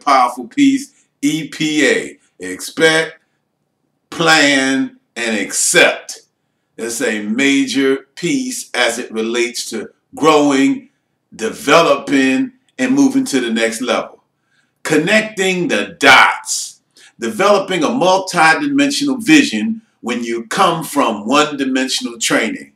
powerful piece, EPA. Expect, plan, and accept. It's a major piece as it relates to growing, developing, and moving to the next level. Connecting the dots. Developing a multi-dimensional vision when you come from one-dimensional training.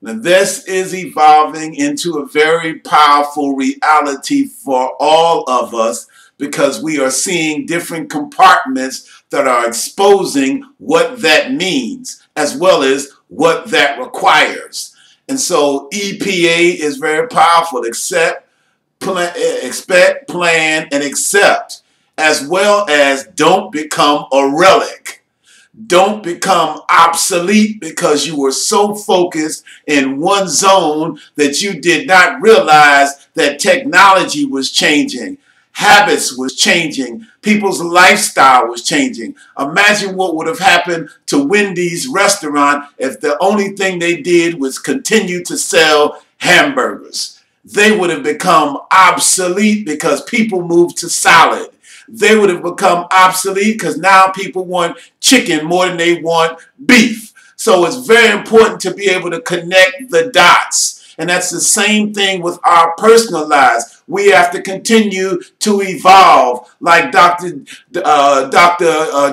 Now, this is evolving into a very powerful reality for all of us because we are seeing different compartments that are exposing what that means as well as what that requires. And so EPA is very powerful. Expect, plan, and accept, as well as don't become a relic. Don't become obsolete because you were so focused in one zone that you did not realize that technology was changing. Habits was changing. People's lifestyle was changing. Imagine what would have happened to Wendy's restaurant if the only thing they did was continue to sell hamburgers. They would have become obsolete because people moved to salad. They would have become obsolete because now people want chicken more than they want beef. So it's very important to be able to connect the dots. And that's the same thing with our personal lives. We have to continue to evolve. Like Dr.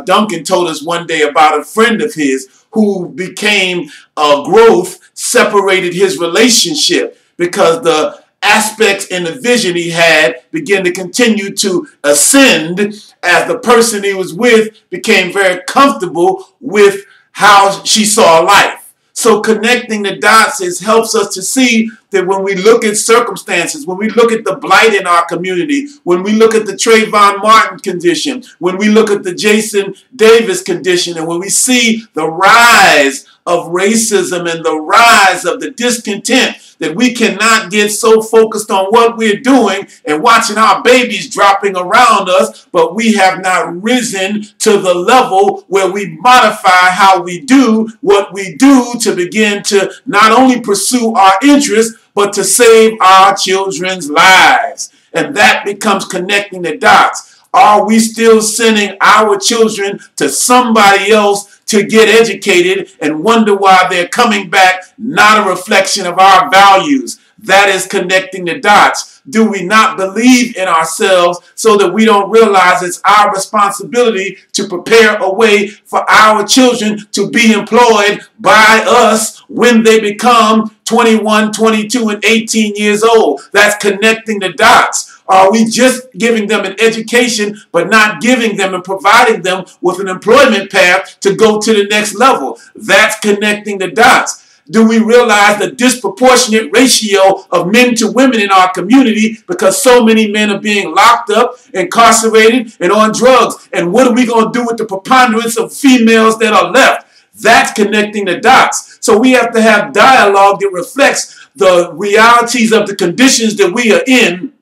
Duncan told us one day about a friend of his who became growth separated his relationship because the aspects in the vision he had began to continue to ascend as the person he was with became very comfortable with how she saw life. So connecting the dots helps us to see that when we look at circumstances, when we look at the blight in our community, when we look at the Trayvon Martin condition, when we look at the Jason Davis condition, and when we see the rise of racism and the rise of the discontent, that we cannot get so focused on what we're doing and watching our babies dropping around us, but we have not risen to the level where we modify how we do what we do to begin to not only pursue our interests, but to save our children's lives. And that becomes connecting the dots. Are we still sending our children to somebody else to get educated and wonder why they're coming back not a reflection of our values? That is connecting the dots. Do we not believe in ourselves so that we don't realize it's our responsibility to prepare a way for our children to be employed by us when they become 21, 22, and 18 years old? That's connecting the dots. Are we just giving them an education but not giving them and providing them with an employment path to go to the next level? That's connecting the dots. Do we realize the disproportionate ratio of men to women in our community because so many men are being locked up, incarcerated, and on drugs? And what are we going to do with the preponderance of females that are left? That's connecting the dots. So we have to have dialogue that reflects the realities of the conditions that we are in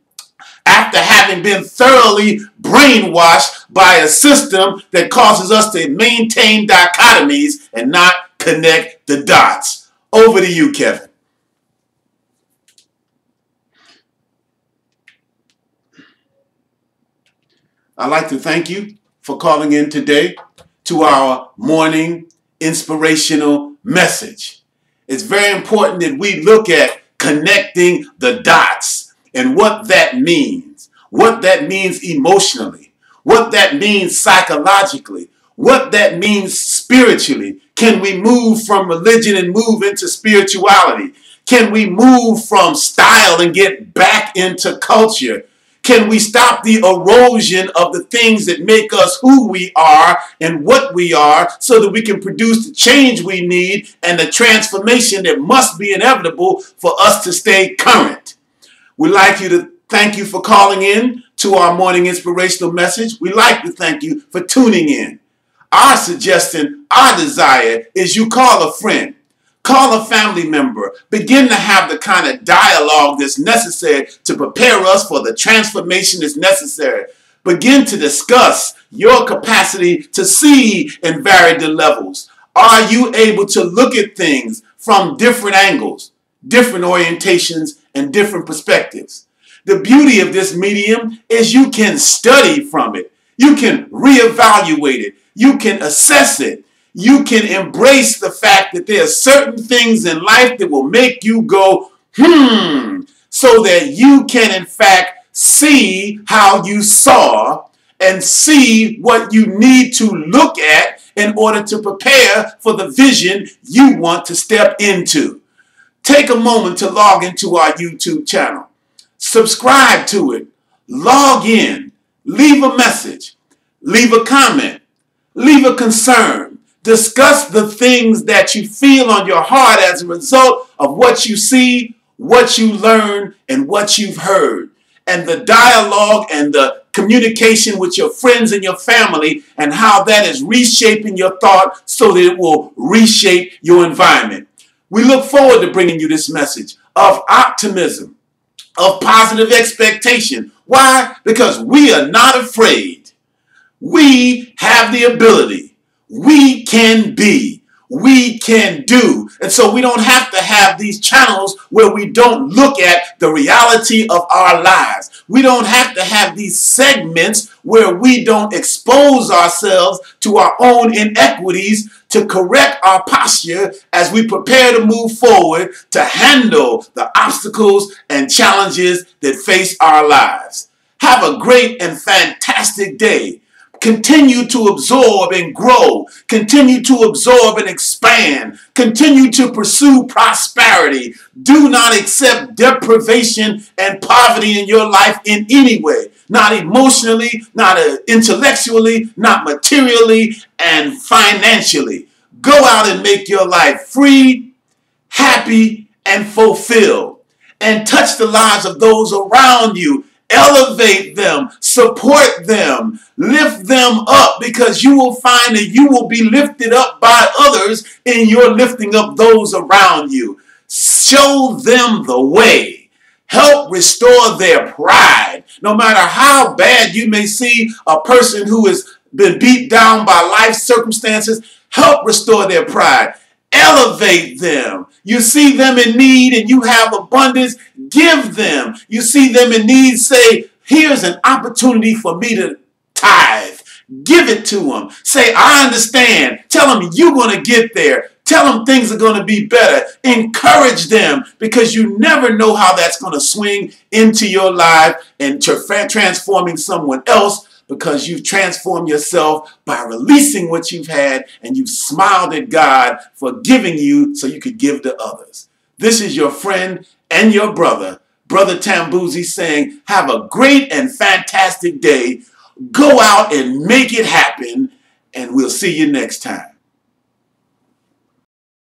after having been thoroughly brainwashed by a system that causes us to maintain dichotomies and not connect the dots. Over to you, Kevin. I'd like to thank you for calling in today to our morning inspirational message. It's very important that we look at connecting the dots and what that means emotionally, what that means psychologically, what that means spiritually. Can we move from religion and move into spirituality? Can we move from style and get back into culture? Can we stop the erosion of the things that make us who we are and what we are so that we can produce the change we need and the transformation that must be inevitable for us to stay current? We'd like you to thank you for calling in to our morning inspirational message. We'd like to thank you for tuning in. Our suggestion, our desire is you call a friend, call a family member, begin to have the kind of dialogue that's necessary to prepare us for the transformation that's necessary. Begin to discuss your capacity to see in varied levels. Are you able to look at things from different angles, different orientations, and different perspectives? The beauty of this medium is you can study from it. You can reevaluate it. You can assess it. You can embrace the fact that there are certain things in life that will make you go, so that you can in fact see how you saw and see what you need to look at in order to prepare for the vision you want to step into. Take a moment to log into our YouTube channel. Subscribe to it. Log in. Leave a message. Leave a comment. Leave a concern. Discuss the things that you feel on your heart as a result of what you see, what you learn, and what you've heard. And the dialogue and the communication with your friends and your family and how that is reshaping your thought so that it will reshape your environment. We look forward to bringing you this message of optimism, of positive expectation. Why? Because we are not afraid. We have the ability. We can be. We can do. And so we don't have to have these channels where we don't look at the reality of our lives. We don't have to have these segments where we don't expose ourselves to our own inequities to correct our posture as we prepare to move forward to handle the obstacles and challenges that face our lives. Have a great and fantastic day. Continue to absorb and grow. Continue to absorb and expand. Continue to pursue prosperity. Do not accept deprivation and poverty in your life in any way. Not emotionally, not intellectually, not materially, and financially. Go out and make your life free, happy, and fulfilled. And touch the lives of those around you. Elevate them, support them, lift them up, because you will find that you will be lifted up by others in your lifting up those around you. Show them the way. Help restore their pride. No matter how bad you may see a person who has been beat down by life circumstances, help restore their pride. Elevate them. You see them in need and you have abundance, give them. You see them in need, say, here's an opportunity for me to tithe. Give it to them. Say, I understand. Tell them you're going to get there. Tell them things are going to be better. Encourage them, because you never know how that's going to swing into your life and transforming someone else, because you've transformed yourself by releasing what you've had and you've smiled at God for giving you so you could give to others. This is your friend and your brother, Brother Tambuzi, saying, have a great and fantastic day. Go out and make it happen, and we'll see you next time.